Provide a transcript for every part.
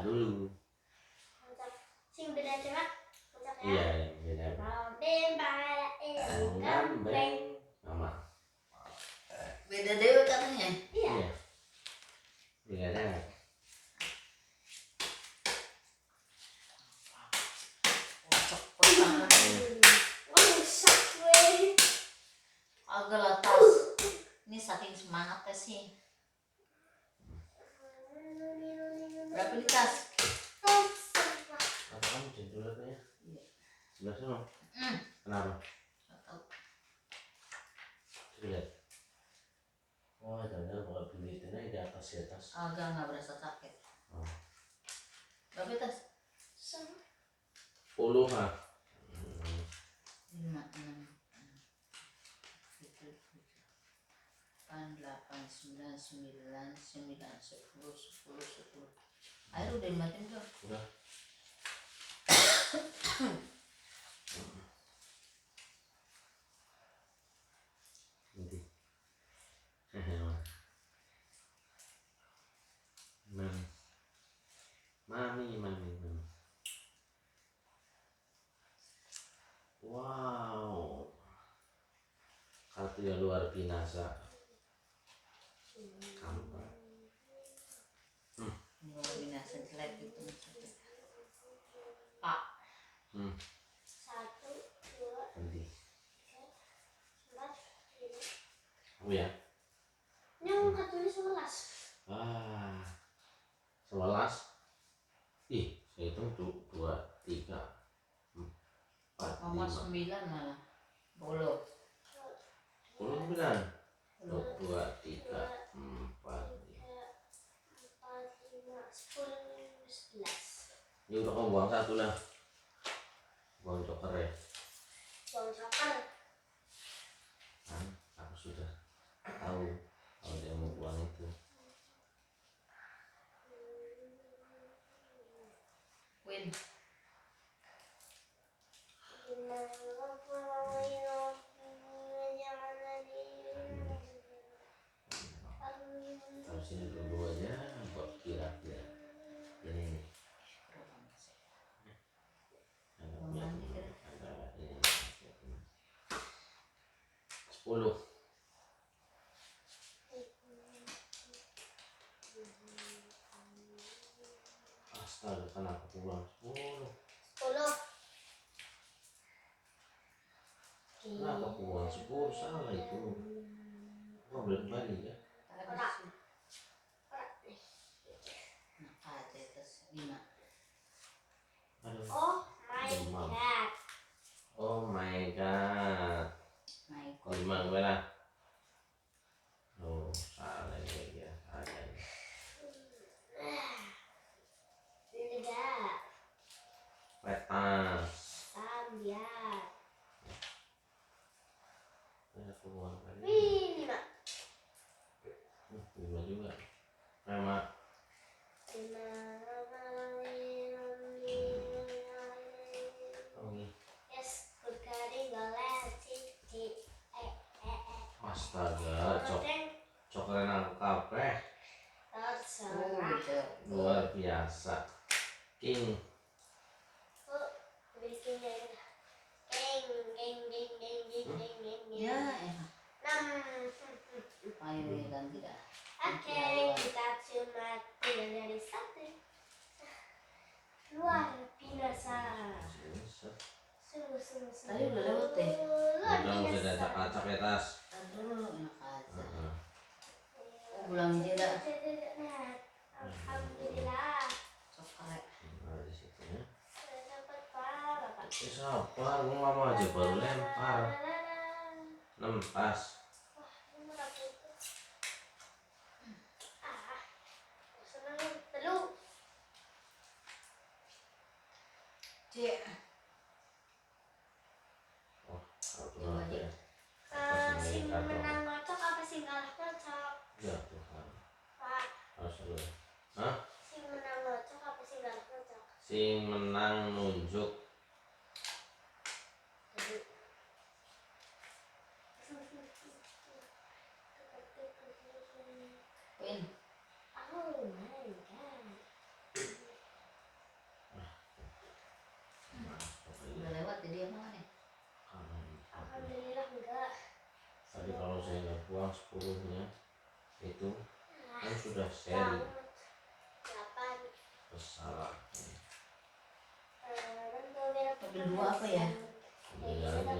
dulu. Sing beda coba. Iya, beda. Gambeng. Mama. Beda dewe katanya. Iya. Beda deh. Agak latas. Ini saking semangatnya sih. Berapa di tas? Apa kamu jendul ya? Iya. Sebelah sana. Kenapa? Gak tahu. Lihat. Oh, jangan kalau belinya di atas ya tas. Agak nggak berasa sakit. Oh. Berapa tas? 10 ah. 5, 6, 7, 8, 9, 10, 10. Air udah dimatiin belum? Udah. Nanti. Mami. Wow. Kartu yang luar biasa. Kamu. Luar biasa jelek gitu maksudnya. Pak. 1, 2, Nanti. 3, 4, 5. Oh ya. Yang tulis 11. 11. Ih, saya hitung 2, 3, 4, Mama 5. 9 malah. Bolo. 10 bulan. 2, 3, 4, 10, 11. Ini udah kamu buang satu lah. Buang joker ya. Buang joker. Kan, aku sudah tahu kalau dia mau buang itu. Win. Taruh sini dulu aja buat kira-kira. Ini. Ada ini. 10. Astaga, kenapa pulang 10? 10. Kenapa pulang 10? Salah itu. Kok boleh kembali ya? Enak aja tas 5. Aduh. Oh my Demam. god. Oh my god. Naik. 5 gimana? Oh, salah ya. Ada ini. 3. Petas. 9. Ada keluar kali. 5. 5 juga. Sama. 5. Oh ini. Yes, berkari golet cici. Astaga, cokeran aku kabeh. Terserah. Luar biasa. King. Bikinnya geng. Ya enak. 6. Ayo ya ganti dah. Oke, kita cuma tinggal dari 1. Luar biasa. Sungguh. Tadi udah lewat deh. Luar Udah biasa. usah acak-acak ya tas. Aduh enak aja. Pulang aja dah. Alhamdulillah. Coklat. Nah, di situ ya. Sudah dapat Bapak. Sabar, gua nggak mau aja baru lempar. 6 pas. Wah, ini murah itu. Senang telur. Cek. Oh, kalau ya. Si menang ngocok apa sih kalah ngocok? Ya Tuhan. Pak, Harus dulu. Hah? si menang ngocok apa sih kalah ngocok? Si menang nunjuk. Win. Oh my god. 10-nya itu kan sudah seri salah. Mobil 2 apa ya? Ambil aja.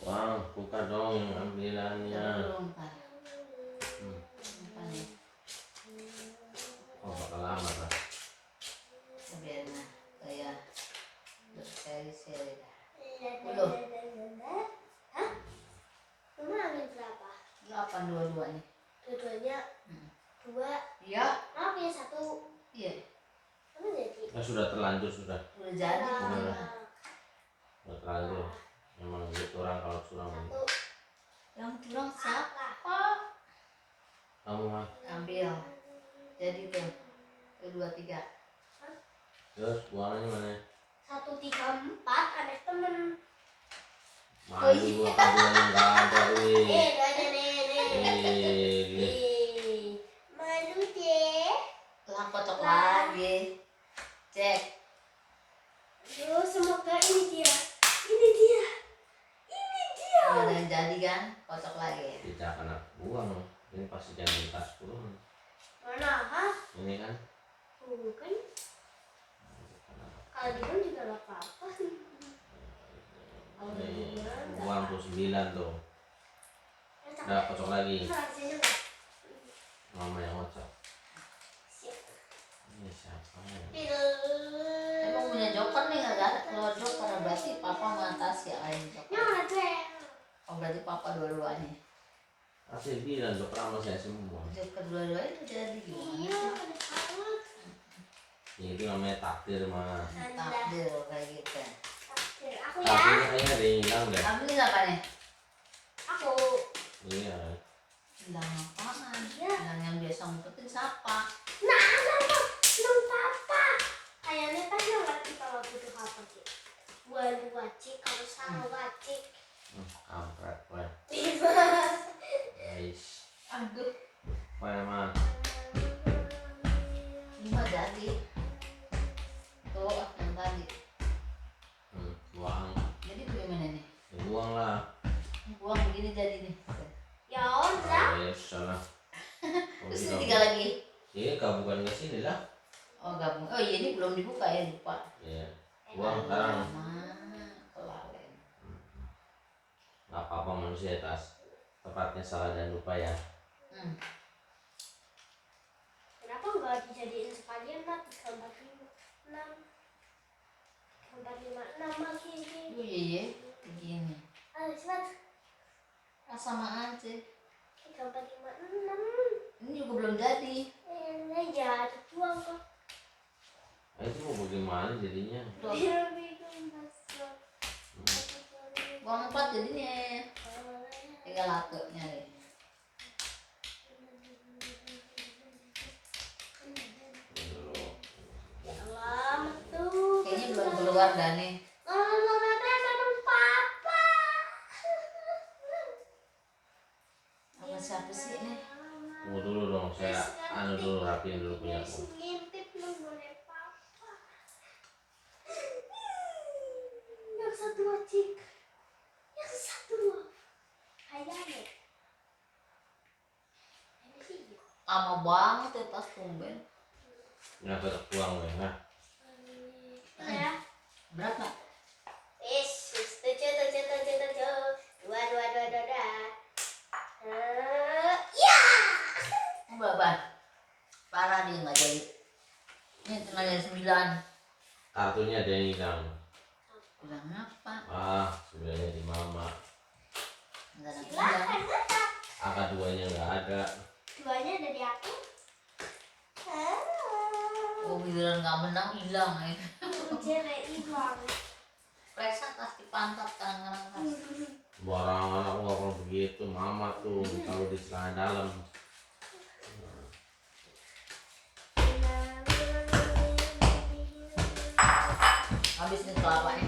Wah, buka dong yang ambilannya. Belum Pak. Apa nih? Oh, bakal lama kan? Biar nah kayak berseri-seri dah. Udah. Hah? Mama ambil berapa? 8 dua-duanya. Dua-duanya 2. Iya. Mama punya 1. Iya. Kamu jadi? Sudah terlanjur sudah. Udah jadi. Udah terlanjur. Memang gitu orang kalau curang. Yang curang siapa? Kamu mah. Ambil. Jadi tuh. 1, 2, 3. Terus buangannya mana? 1, 3, 4 ada temen. Malu gua kabuannya nggak ada, wih. Gak ada nenek. Malu deh. Lah kocok lagi. Cek. Aduh, semoga ini dia. Ini dia. Ini dia. Ada yang jadi kan? Kocok lagi. Tidak kena buang. Ini pasti jangan tas pulang. Mana? Hah? Ini kan? Bukan. Kalau dibuang juga gak apa-apa. Kalau Ini dibuang gak buang tuh 9 tuh. Udah kocok lagi. Mama yang kocok. Ini siapa ya? Emang punya joker nih nggak ada? Kalau joker berarti papa mengatasi ya lain joker. Oh berarti papa dua-duanya. Masih bilang dokter sama saya semua. Joker dua-duanya itu jadi gimana Iya, sih? ada salut. Ya, itu namanya takdir mah. Takdir kayak gitu. Takdir. Aku ya. Takdirnya kayaknya ada yang hilang deh. Kamu ini apa nih? Aku. Iya. Hilang apaan? Iya. Hilang yang biasa ngumpetin siapa? Nah, ada belum papa. Kayaknya kan yang ngerti kalau butuh apa sih. Buat wajik, kalau sama wajik. Kampret, weh. Guys. Aduh, Weh mah. ini mah jadi. Tuh yang tadi. Buang. Jadi bagaimana nih? Ya, buang lah. Buang begini jadi nih. Ya udah. Ya salah. Terus ini 3 lagi. Iya, gabungan ke sini lah. Oh gabung. Oh iya ini belum dibuka ya lupa. Iya. Buang sekarang. Kelalen. Gak apa-apa manusia tas. Tepatnya salah dan lupa ya. Kenapa nggak dijadiin sekalian lah 3, 4, 5, 6 3, 4, 5, 6 lagi ini. Oh iya begini. Ayo cepat. Sama aja. 3, 4, 5, 6. Ini juga belum jadi. Ini jadi buang kok. Nah, itu mau bagaimana jadinya? Tuh. Buang 4 jadinya. Tinggal lakunya nih. Selamat tuh. Kayaknya belum keluar dah nih. Apa siapa sih ini? Tunggu dulu dong, saya dulu rapiin dulu punya aku. Ngintip lu boleh papa. Yang satu wajib. Yang satu kayaknya. Ini sih. Lama banget ya tas tumben. Nah, tetap buang weh, nah. Ya. Berapa? Tujuh. 2. Berapa? Parah dia nggak jadi. Ini tinggal yang 9. Kartunya ada yang hilang. Bilang apa? Ah, sebenarnya di mama. Nggak ada Silakan tetap. Angka 2-nya nggak ada. 2-nya ada di aku. Oh giliran nggak menang hilang ya. Cewek hilang. Periksa tas dipantap kadang-kadang tas. Barang anak nggak pernah begitu, mama tuh kalau di celana dalam. Habis nih kelapanya.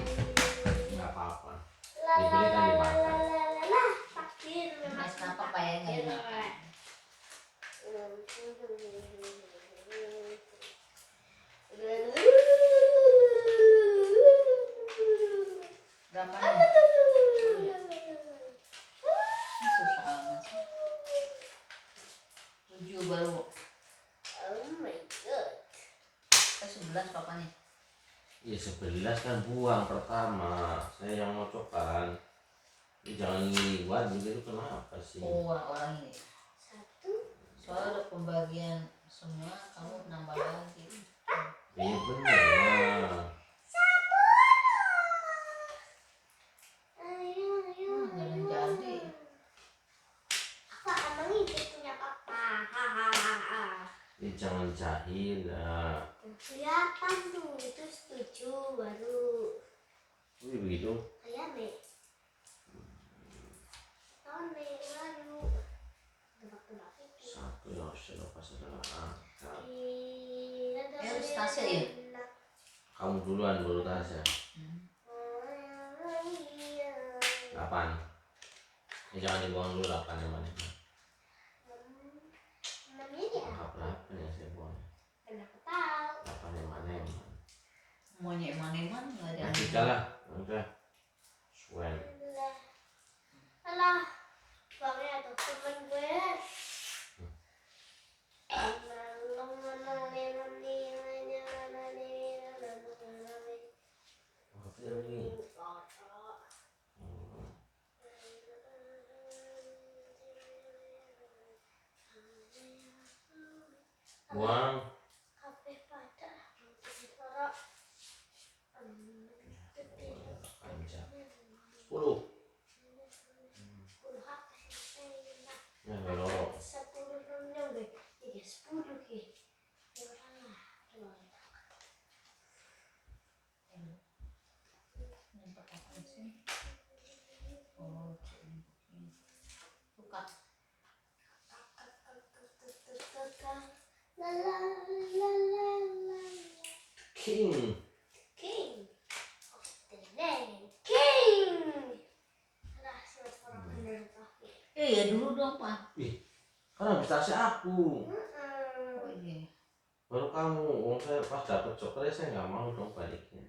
Nggak apa-apa. Dibeli kan dimakan. Takdir memang. Mas kenapa pak ya nggak dimakan? Berapa nih? Ini susah amat. 11 papanya. Ya 11 kan buang pertama. Saya yang ngocokkan. Ini jangan ngeliwat begitu, kenapa sih? Oh, orang ini. 1. Soalnya ada pembagian semua, kamu nambah lagi. Iya benar. Ayo. Nggak ada yang jadi. Apa emang itu punya papa? Hahaha. Ini jangan jahil lah. Kelihatan tuh, itu setuju baru. Wih begitu. Kayak nih. Tahun nih baru. Tebak-tebak itu. Satu yang harus lepas adalah angka. Harus Tasya ya? Kamu duluan baru Tasya. 8. Ini jangan dibuang dulu 8 yang mana? Namanya dia. Angka 8 yang saya buang. Kenapa tahu? 8 yang mana yang mana? Maunya eman-eman nggak ada. Nah, kita lah. Udah. Swen. Alah, bangnya tuh temen gue. Apa ini? Buang. Kafe pada suara Panjang. 10. Ya belok. 10 deh. 10 ke. Nampak apa sih? Oh, suka. King. King of the land. King. Alah, suara bener pakai. Ya dulu dong Pak. Kan habis Tasya aku. Oh iya. Baru kamu. Saya pas dapet coklat saya nggak mau dong balikin.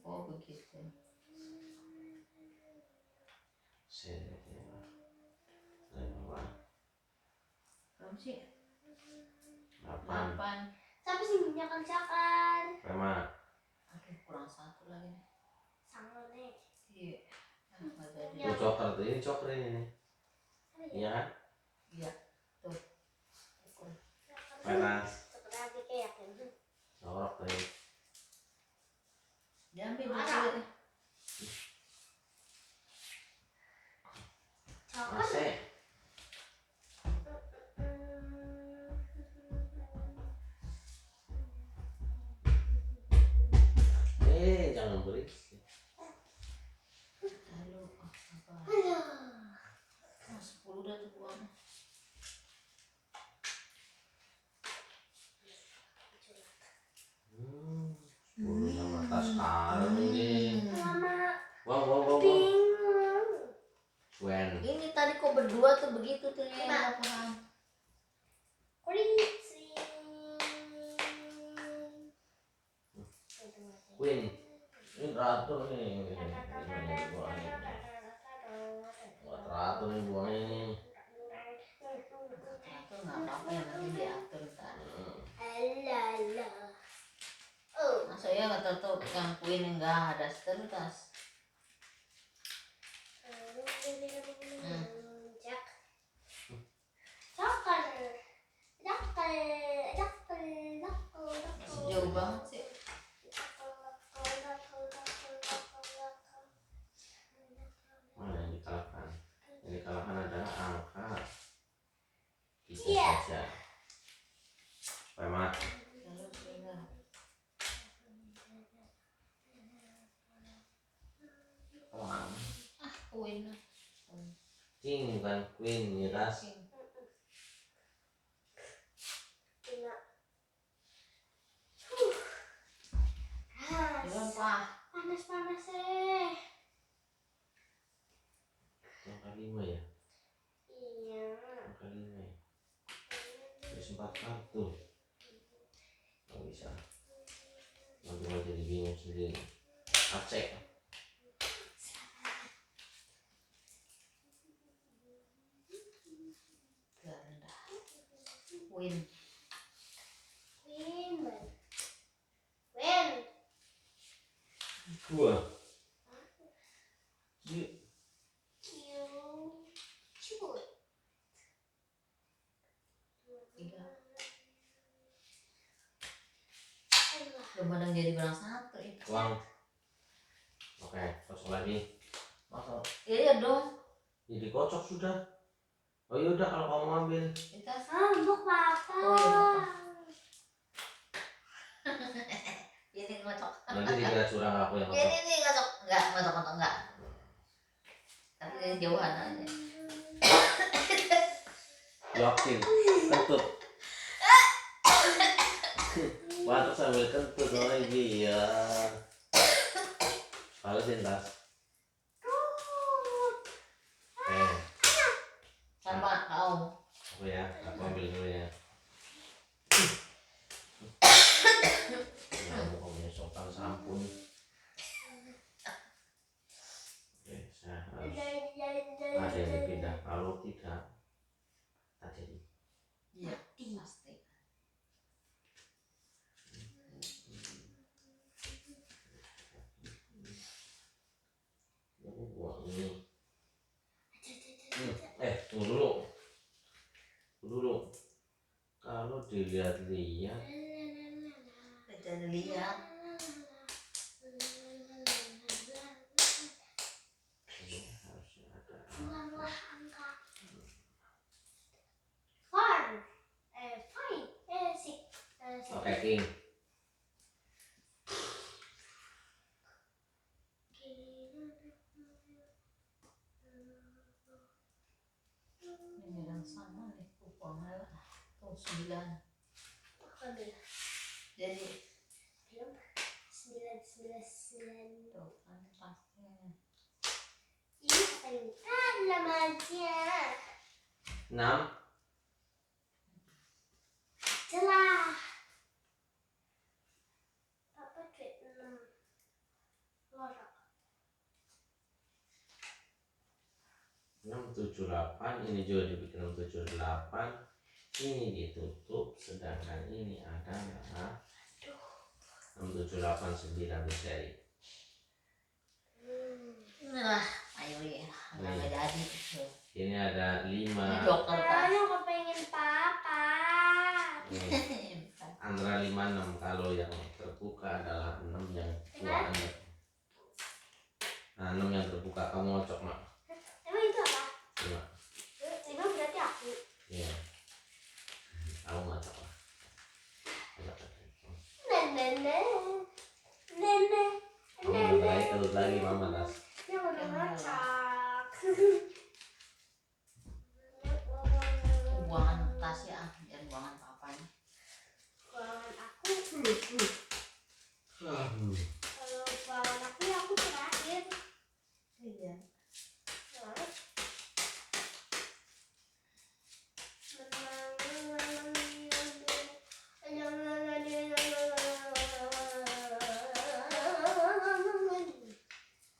Oh begitu. Saya Berapa sih? 8. 8. Siapa sih menyakan-sakan? Prema. Aduh kurang 1 lagi nih. Sama nih. Iya. Nggak jadi. Itu coklat ini coklat ini. Iya kan? Iya. Tuh. Ukur. Panas. Seperti kayak gitu. Sorok tadi. Diambil Mana? dulu. Coklat. AC. Jangan berisik. Lalu apa? Aduh. 10 udah tuh buang. Sepuluh sama tas kalung ini. Lama Wow. bingung. Swen. Ini tadi kok berdua tuh begitu tuh ya, Nah. nggak paham. Kucing. Queen. Ini ratu nih. Ratu nih buangnya ini. Itu nggak apa-apa ya, nanti diatur ntar. Alala. Oh. Masa ya nggak tahu yang Queen nggak ada seterus. Jauh banget sih. Mana yang dikalahkan? Yang dikalahkan adalah angka. Bisa Iya. saja. Prema. Lalu sudah. Queen. King bukan queen ya tas. Jangan Pak. Panas Angka 5 ya. Iya. Angka 5 ya. Terus 4 kartu. Nggak bisa. Nanti mau jadi bingung sendiri. Acek. Terendah. Queen. 2. Yuk. Cut. 3. Allah. Belum ada yang jadi barang satu ya. Uang. Oke, kosong lagi. Kosong. Iya dong. Jadi kocok sudah. Oh yaudah kalau kamu ambil. Kita Untuk papa. Oh, iya, Papa. Ini ngocok. Nanti dikira curang aku yang kocok. Ini ngocok. Enggak, ngocok enggak. Tapi ini jauhan aja. Yakin. Kentut. Waktu sambil kentut lagi ya. Kalau sintas. Sama kau. Aku ya, aku ambil dulu ya. Kamu punya sopan sampun. Oke, saya harus ada yang dipindah. Kalau tidak, tak jadi. Iya, pasti. Buang ini. Tunggu dulu. Tunggu dulu. Kalau dilihat-lihat, Kita lihat. ini harusnya ada. Buanglah angka. 4. 5. 6. Oke, King. Ini yang sama nih kupongnya lah. Tuh 9. Jadi 9. tuh kan pasti. Ini apa ini? Alamatnya. 6. Celah. Apa duit 6? Lorok. 678, ini juga dibikin 678. Ini ditutup, sedangkan ini adalah 6789 di seri. Nah, ayo ya. Enggak jadi. Ini ada 5. Ini dokter tas. Ayo kepengen papa. Antara 5 6. Kalau yang terbuka adalah 6 yang tua Anda. Nah, 6 yang terbuka kamu ngocok, Mak. Emang itu apa? 5. 5 berarti aku. Iya. Kamu ngocok lah. Ngocok. Nenek. Kamu ketut lagi Mama tas. Dia udah ngacak. Buangan tas ya, dan buangan papanya. Buangan aku. Kalau buangan aku ya aku terakhir. Iya.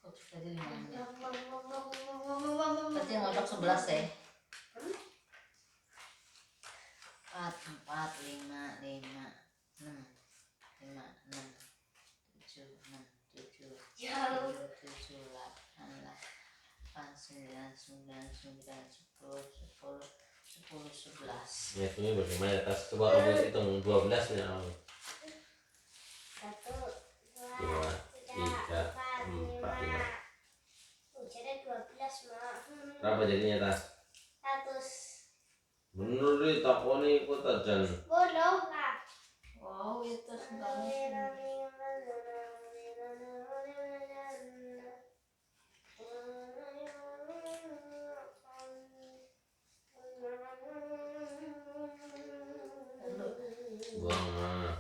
Kok tadi 5 menit. Berarti ngocok 11 ya. 4 5 5 6 5 6 7 6 7 Jauh. 7 8 9 10 11. Ya, ini bagaimana tas? Coba kamu hitung 12 ya. 1, 2, 2, 3, 4, 5. Jadi 12, Mak. Berapa jadinya tas? 100. Bener deh, takoni ikut aja. Bodoh lah. Wow, itu sebentar. Buang mana?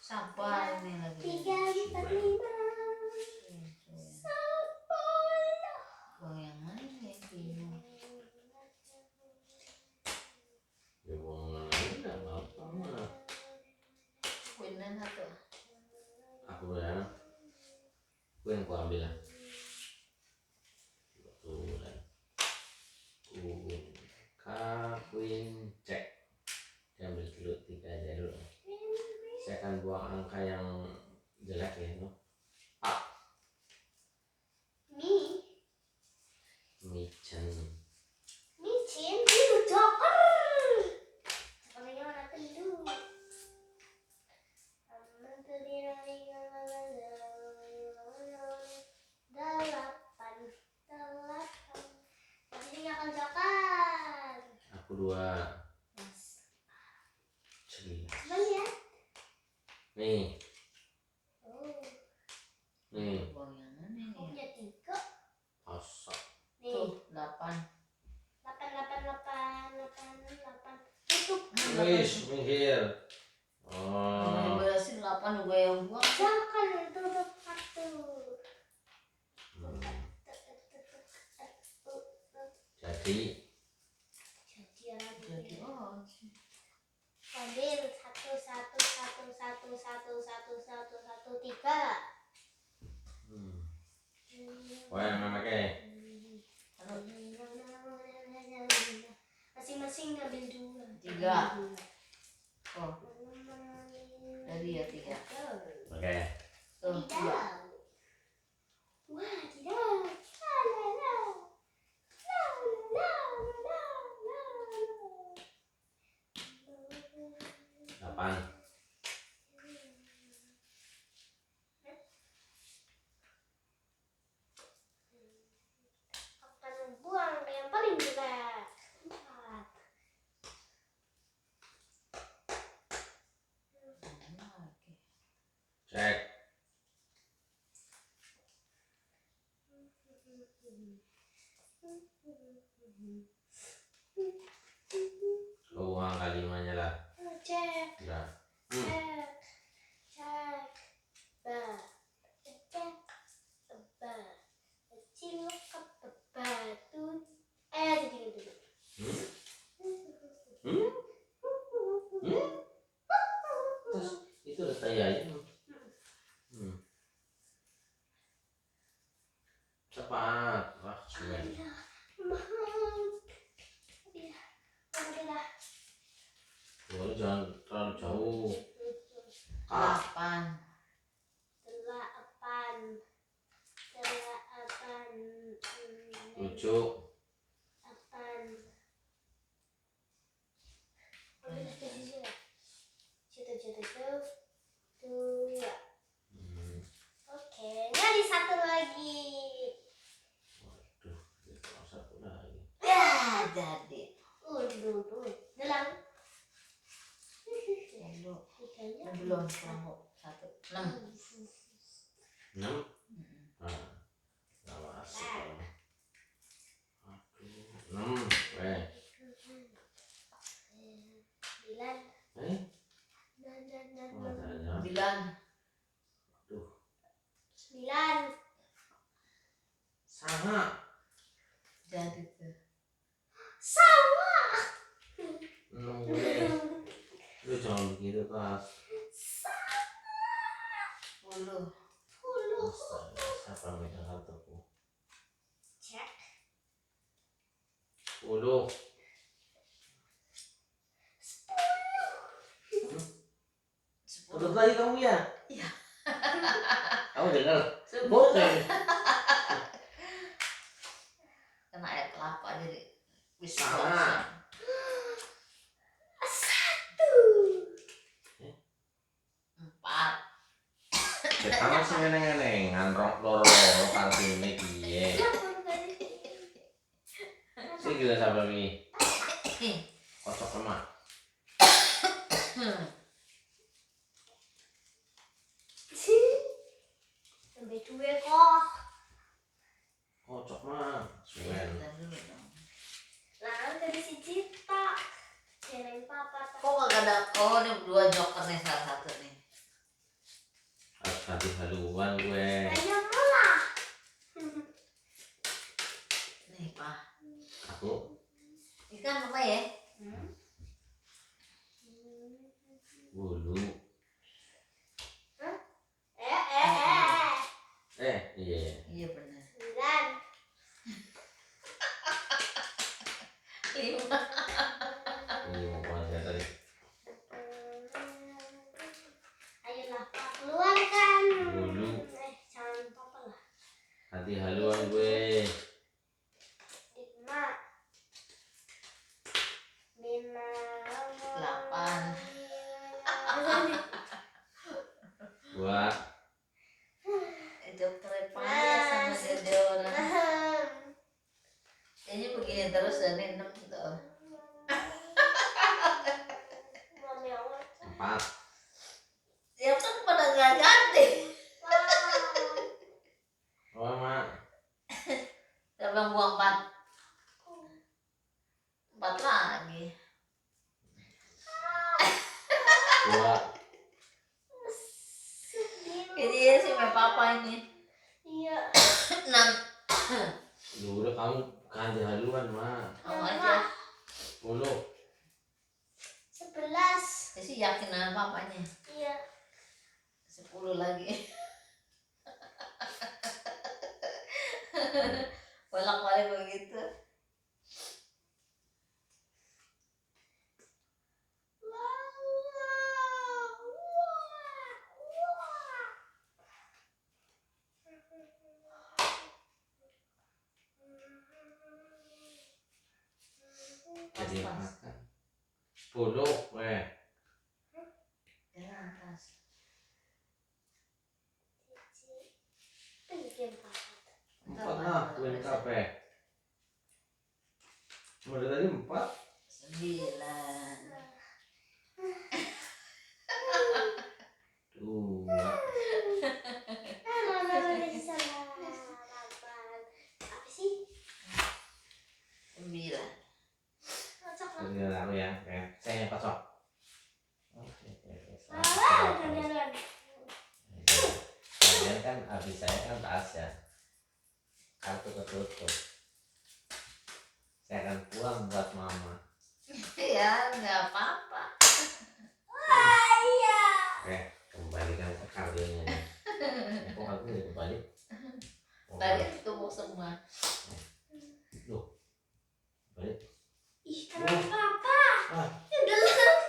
Sabar nih lagi. 3 lipat 5. Buang yang mana ya? Bingung. Ya buang mana? Enggak apa-apa mah. Kuinan atau Aku ya. Aku yang ku ambil lah. Kebetulan. Queen. Queen cek. Diambil dulu 3 aja dulu. Saya akan buang angka yang jelek ya, no? 22. Mas. 9. Coba lihat. Nih, Oh, nih. Buang yang mana nih? aku punya 3. Asap. Nih. Tuh 8. 8. Tutup. Wis, minggir. Udah Oh. beresin 8 juga yang buang. Jangan tutup kartu. Hmm. Jadi Jadi oh. ambil 1. 3. wah yang mana ke? Masing-masing ngambil 2. 3. Oh, tadi ya 3. Oke. Tuh 3. Wah, tidak. La, la, la. La, la, la, la, la, la. 8. Akan membuang yang paling berat. 4. Cek. Uang kalimanya lah. Cek. Udah. Cek. Cek. Cek. Cilok ke batu. Jadi dulu. Terus itu udah tayang. Cepat. Wah, suwen. Boleh jangan terlalu jauh. 8. 7. 2. Oke, jadi 1 lagi. Waduh, itu satu lagi. Ya, jadi. Dalam. Yang belum kelompok 1. 6. 6. Nama asik. Aduh, 6. Weh. 9. Oh, jangan. 9. Aduh, 9. sama. Jadi tuh. Sama. 6 gue. Lu jangan begitu, Kas. 10. Astaga, siapa yang megang kartuku? Cek. 10. 10. Tutup lagi kamu ya? Iya. Kamu dengar? 10. Boceng. Kena air kelapa jadi bisa. Sama. 4. Kamu sih neng-neng nganrok loro-loro kartine piye? Sih gila sabar nih. Kocok lemak. Sampai 2 kok. Kocok mah. Suwen. Nah, dari si Cita. Jeneng papa. Kok gak ada? Oh, ini 2 joker nih salah satu nih. Harus ganti haluan gue. Hanya malah. Nih, Pak. Aku Ikan apa ya? bulu. Iya. Iya benar. 9. 5. Ini mau kemana tadi? Ayolah, Pak, keluarkan. Bulu. Jangan papa lah. Ganti haluan gue. 5. 8. Buat Joker payah sama dede orang. Kayaknya begini terus dan 6 tuh. bilang buang 4 lagi. Dua. Ini ya sih sama papa ini. Iya. 6. Ya udah kamu kan haluan mah. Kamu aja. 10. 11. Saya sih yakin dengan papanya. Iya. 10 lagi. Bolak-balik begitu. Jadi makan. 10 weh. Ya, tas. Pengen apa? 4 lah, win kape. Mulai tadi 4. 9. 2. Mama udah salah. Apa sih? 9. Kocok lah. Tinggal aku ya, oke. Saya yang kocok. Oke. Kalian. Kalian kan habis saya kan tas ya. Kartu ketutup. Saya akan pulang buat mama. Ya, nggak apa-apa. Iya. Oke, kembalikan ke kartunya nih. Kok aku udah kembali? Tadi ditumpuk semua. Loh, balik. Ih, kenapa papa? Ah. Udah lah.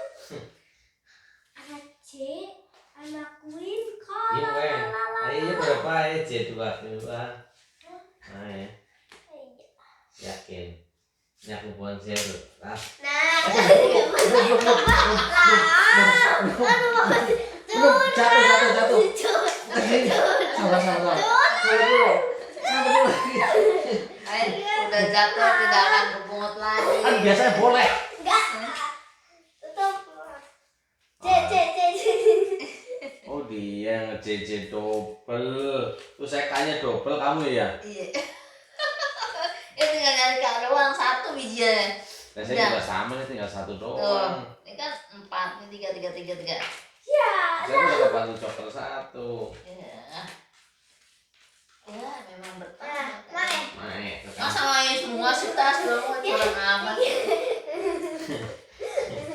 Anak C, anak Queen, kok. Iya, weh. Ayo berapa ya? C2. Nah, ya. Yakin. Ini aku buang zero. Ah. Nah, Belum, jatuh. Sabar. Udah jatuh tidak akan kepungut lagi. Kan biasanya boleh. enggak. Tutup. C. Oh dia nge-JJ double. Terus saya kayaknya double kamu ya? Iya. Ya tinggal nyari kak doang 1 bijian. Nah, saya juga sama nih, tinggal 1 Tuh, doang. ini kan 4, ini 3. Ya. Saya udah kebantu cokel 1. Ya, memang Nah, bertahan. Naik. Masa main semua sih tas dong, curang amat.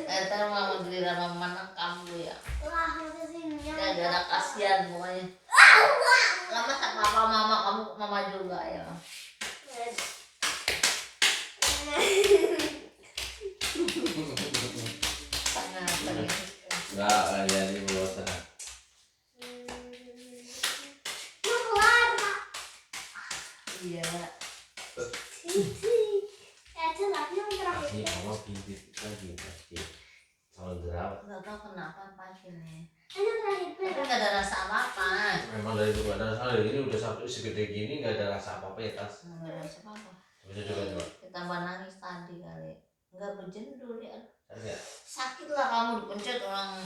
Ntar mama giliran mama menekam lu ya. Wah, udah sini. Gak ada kasihan pokoknya. Gak masa papa mama kamu mama juga ya. Kenapa nih? Enggak, kalian ini bosan. Iya. Iya. Ini mama bibit lagi pasti. Calon jerawat. Gak tau kenapa pakai Ayo terakhir tapi gak ada rasa apa-apa. Memang dari dulu ada rasa, ini udah sampai segede gini nggak ada rasa apa-apa ya tas. Gak ada rasa apa-apa. Bisa coba. Ditambah nangis tadi kali. Gak berjendul ya. Ada ya? Sakit lah kamu dipencet orang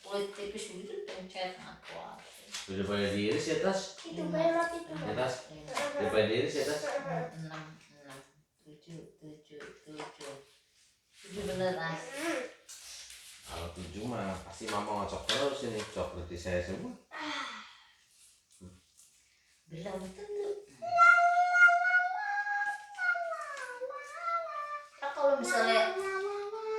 kulit tipis begitu pencet aku. Udah pada diiris ya tas. itu belok itu. Ya tas. Udah pada diiris ya tas. 6, 7 bener tas. Kalau 7 mah pasti mama ngocok terus ini coklat di saya semua. Belum tentu. Nah, kalau misalnya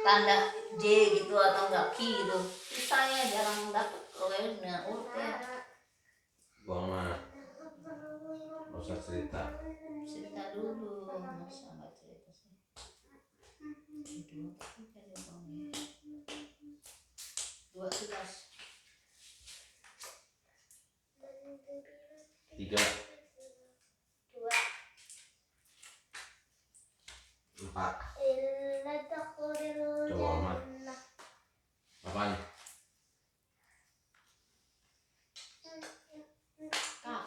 tanda J gitu atau enggak Q gitu, susahnya jarang dapet kalau yang dengan urutnya. Buang mana? Nggak usah cerita. Cerita dulu, masa nggak cerita sih? Dua, tiga, dua sebelas. 3, 4. Coba amat. Apaan? Kak,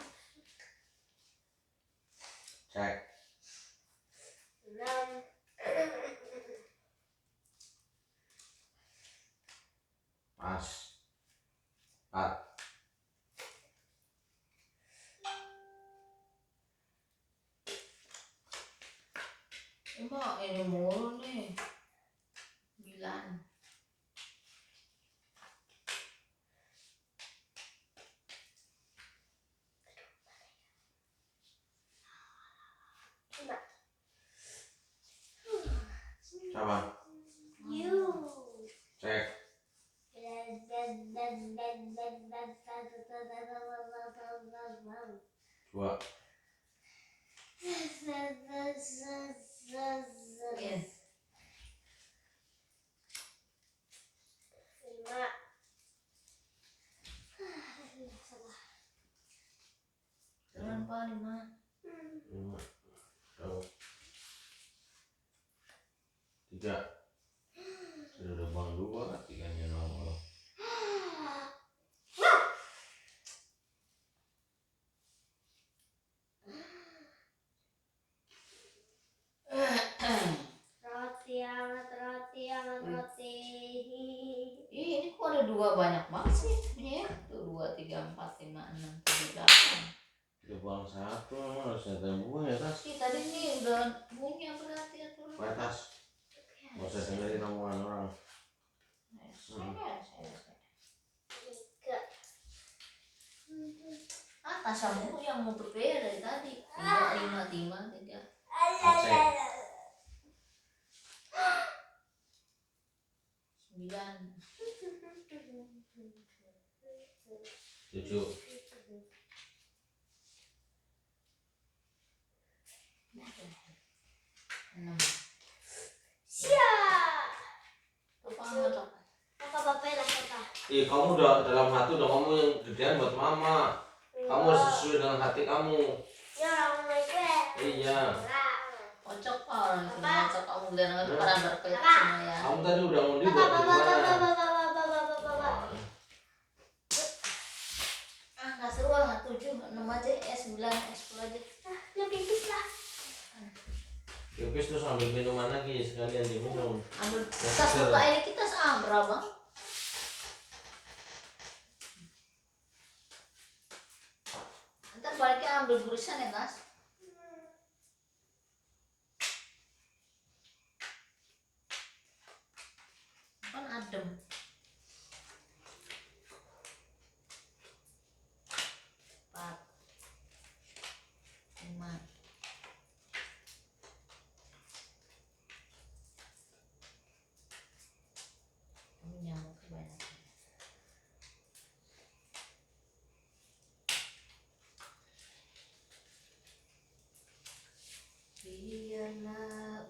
Cek. Pas. 4. Cuma ini mulu nih 9. Siapa? You. Cek. Dua. Yes. 5. Jangan Pak 5. 5. Tahu. 3. Sudah ada bang 2, 3-nya nongol. Roti hangat, roti hangat, roti. Ih, ini kok ada 2 banyak banget sih punya ya. Tuh 2, 3, 4, 5, 6, 7, 8. Udah buang 1, emang harusnya ada buang ya tas. Ih, tadi nih udah bunyi berarti ya tuh. Pakai tas. Gak usah dengerin omongan orang. Saya. 3. Tas kamu yang mau berbeda dari tadi. 3, 5, 5, 3. Aceh. 9. 7. 6. Siap. Lupa ngocok. Apa lah kata? Ih, kamu udah dalam hati udah ngomong yang gedean buat mama. Kamu harus sesuai dengan hati kamu. Ya, orang gue. Iya. Kocok orang itu ngocok kamu biar nggak pada berkelip semua ya. Kamu tadi udah ngundi buat gimana? Nggak seru lah 7, 6 aja, 9, 10 aja. Yang pipis lah. Pipis terus ambil minuman lagi sekalian diminum. Ambil tas buka ini kita sama bang. Ntar baliknya ambil gurusan ya tas. Kan adem. 4, 5. Ini nyamuk kebanyakan. Biarlah,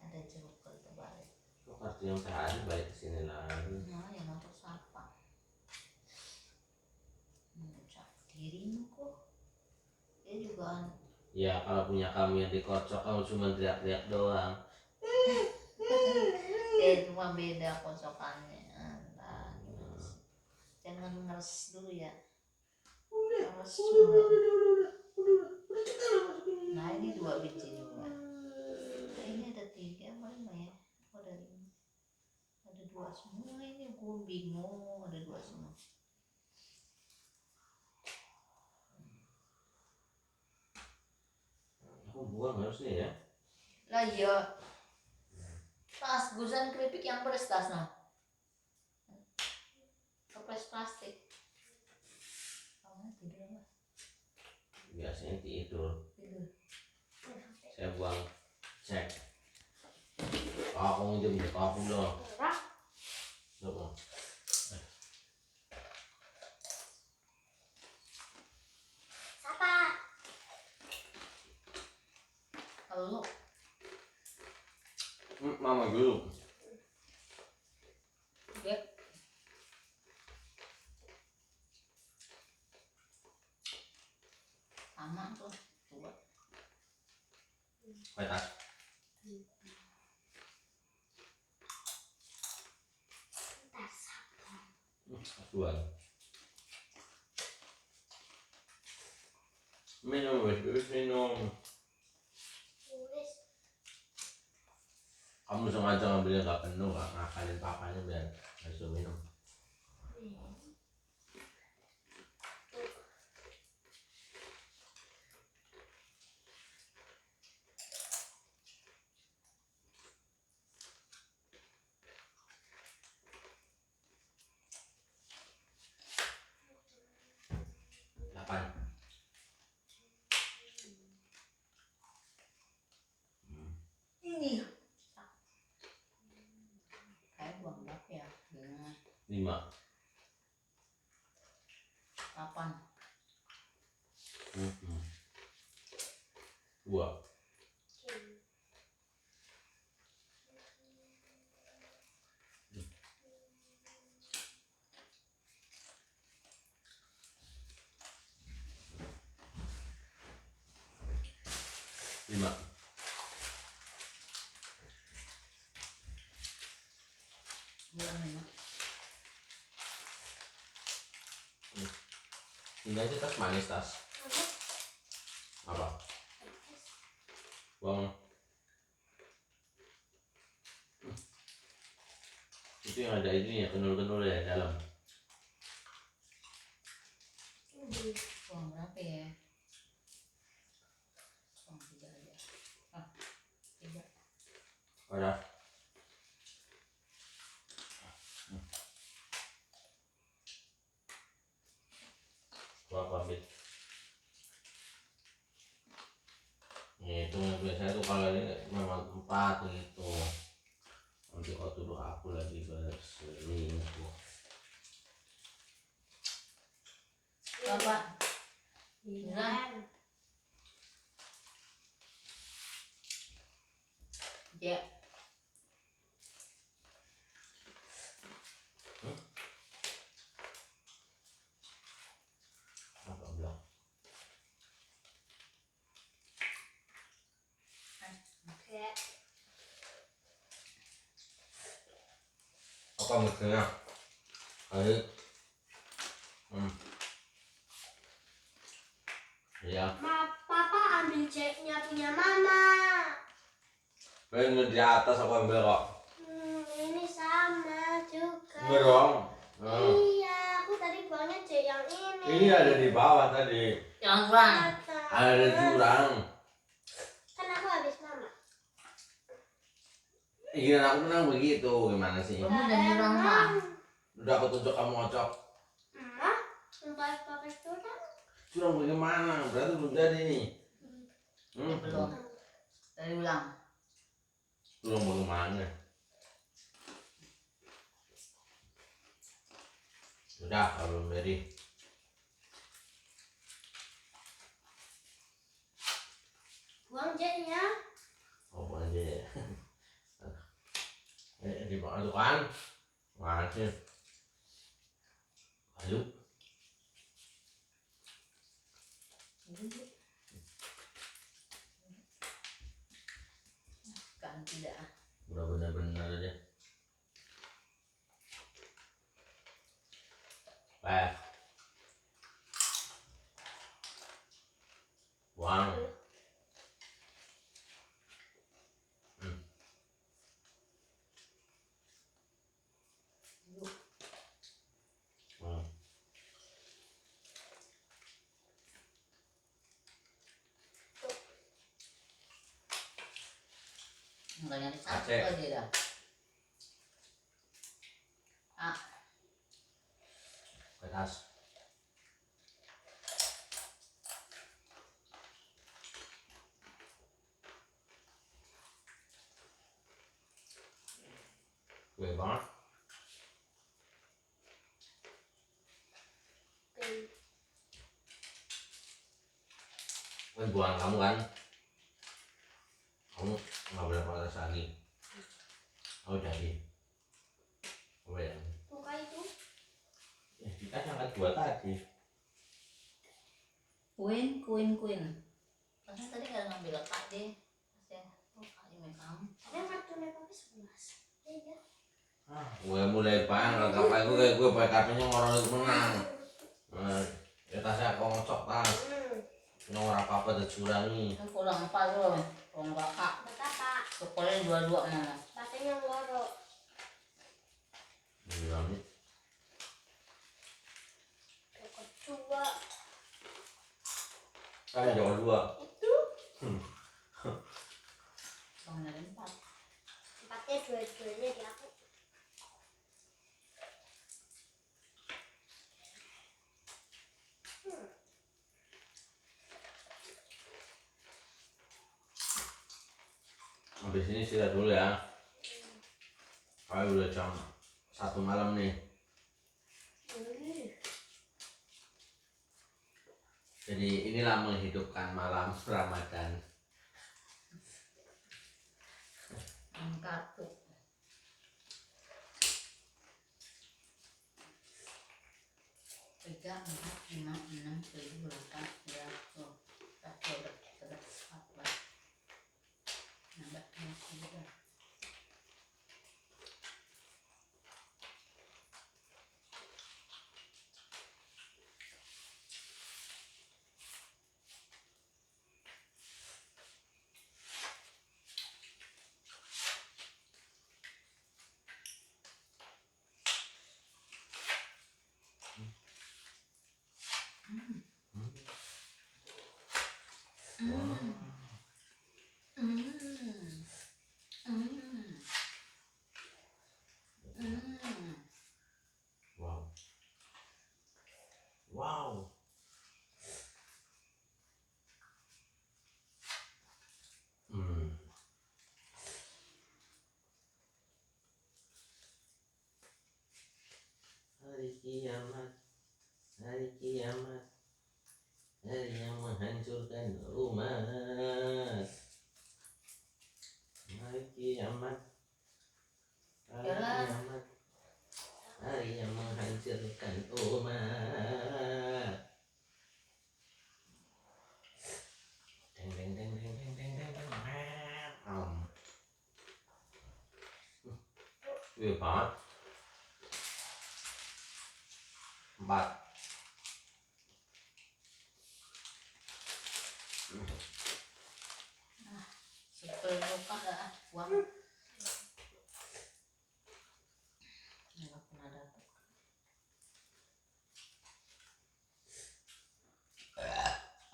ada joker terbalik. Kok kartu yang tadi balik ke sini lagi? Nah, yang masuk siapa? Mengucap dirimu kok. Dia juga. Ya kalau punya kamu yang dikocok kamu cuma teriak-teriak doang. Cuma beda kocokannya. Nah, jangan ngeres dulu ya. Ngeres dulu. Nah ini 2 biji juga. Nah, ini ada 3 apa 5 ya? Oh, ada 5. Ada 2 semua ini, gue bingung. Ada 2 semua. Aku buang harusnya ya. Lah iya. Tas gusan keripik yang pedes tas no. Kepres plastik. Kamu tidur apa? Biasanya tidur. Tidur. Saya buang cek. Aku minjem aku dong. Coba. Siapa? Halo. Mama dulu. Beb. Sama tuh. Coba. Pakai tas. Dua. Minum, wis minum. Kamu sengaja ngambilnya nggak penuh, nggak ngakalin papanya biar bisa minum. 5. 8. 2. Lima. 5. Ini aja tas manis tas. Apa? Buang. Itu yang ada ini ya, kenul-kenul ya dalam. Uang berapa ya? Uang 3 aja. 3. Ada. Gua pamit. Itu biasanya tuh kalau ini memang 4 gitu. Nanti kau tuduh aku lagi berselingkuh. Bapak. 9. Ya. Apa bilang? Oke. Apa maksudnya? Kali. Ya. Papa ambil ceknya punya mama. Ini di atas aku ambil kok. Ini sama juga. Enggak dong. Iya, aku tadi buangnya cek yang ini. Ini ada di bawah tadi. Jangan kurang. Ada jurang. Kan aku habis mama. Iya aku menang begitu. Gimana sih? Kamu udah nyurang mah. Udah aku tunjuk kamu ngocok. Mama, tempat pakai curang. Curang bagaimana? Berarti belum jadi nih. Belum. Dari ulang. Curang bagaimana? Udah kalau belum jadi. Buang ceknya. Oh aja ya. Di bawah tuh kan. Masih. Ayo. Kan tidak. Udah benar-benar aja. Wow. Enggak nyari satu Aceh. aja dah. Ke atas. Gue banget. Kan buang kamu kan. Kamu nggak boleh protes lagi. Oh jadi. Oh ya. Buka itu. Ya kita angkat 2 tadi. Queen. Pasnya tadi nggak ngambil letak deh. Pasnya kali kamu. Ada kartunya pakai 11. Iya. Gue mulai bang, kapan gue pakai kartunya orang itu menang. Ya tasnya kau ngocok tas. Nomor apa tercurangi. Kan kurang 4 loh. Kurang kakak. Betapa? Pokoknya 2 mama. Batanya loro. Bilangnya. Kedua. Kan jangan 2. Itu. Kurang dari 4. 4-nya dua-duanya di aku. Habis ini istirahat dulu ya. Kalau udah jam 1 malam nih. Jadi inilah menghidupkan malam Ramadan. kartu 3, 4, 5, 6, 7, 8, 9, 10, 11, 12, 13, 14, 16, 17. Wow. Wow. Hari kiamat, hari kiamat, hari yang menghancurkan umat. Hari kiamat, hari kiamat, hari yang menghancurkan umat. Deng deng deng deng deng deng deng deng. Wih banget. 4. Sebel lupa dah uang. Nggak pernah dapat.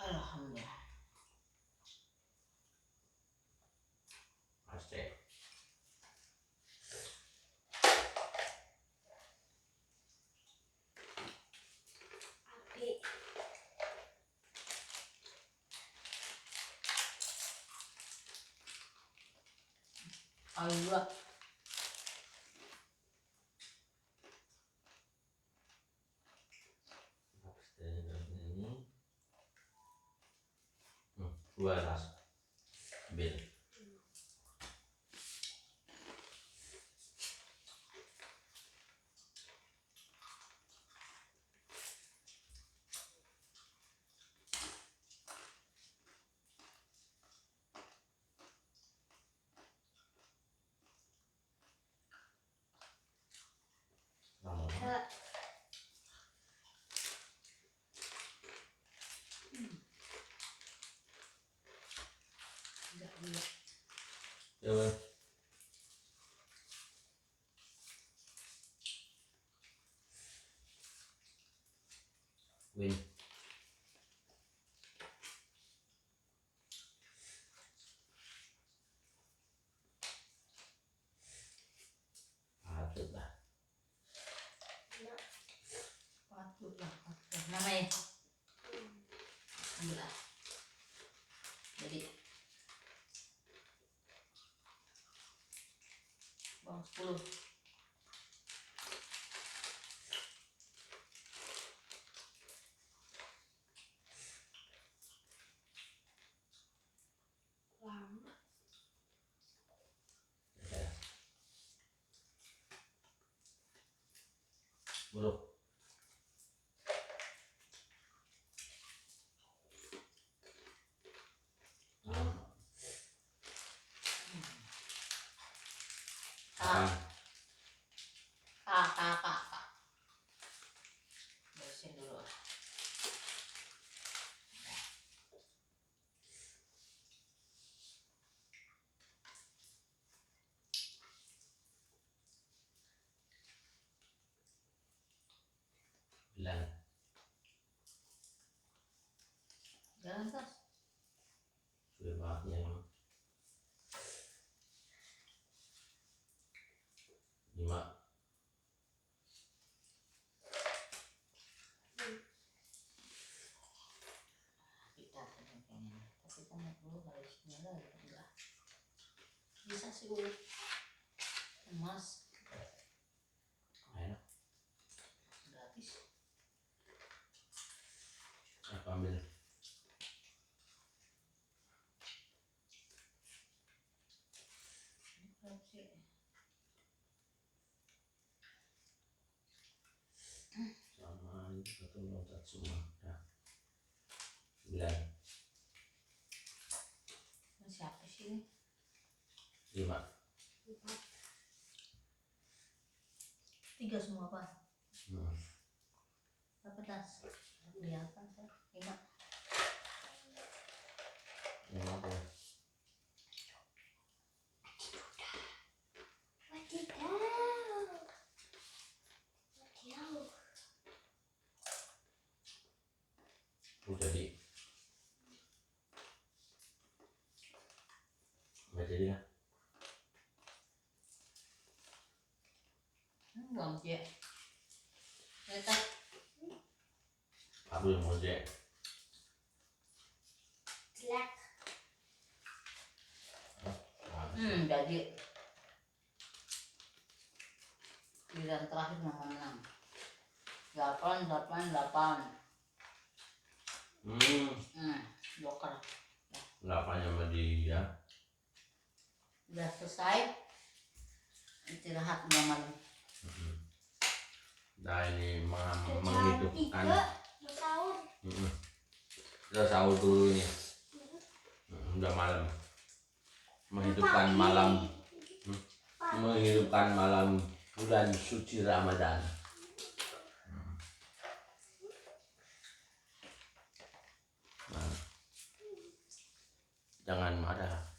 Alhamdulillah. Asik. Api. Allah. Ini. 12. Bil. Lama banget. Enggak dulu. Ya bang. Win. Patut lah. Patut lah. Namanya. Alhamdulillah. Jadi bang 10. Lama. Ya. Buruk. Kak. Bersihin dulu. Bilang. Jalan tas. Sudah banget ya. 5. Kita kayaknya. Tapi kan dulu harusnya lagi enggak. Bisa sih dulu. Emas Enak. gratis. Apa ambil? semua ya. 9, Siapa sih ini? 5. 3 semua Pak. Hmm. Apa tas? Kelihatan Pak. 5. Yang apa ya? Wadidaw. Wadidaw. Udah nggak jadi lah. Buang dia. Lihat. Aku yang mau cek. Jelek. Jadi pilihan terakhir nomor 6. 8, 8, 8. Joker. 8 sama dia. Udah selesai. Istirahat udah malam. Nah ini Jam menghidupkan. 3 mau sahur. Kita sahur dulu nih. Udah malam. Menghidupkan malam. Menghidupkan malam bulan suci Ramadan. Nah, jangan marah.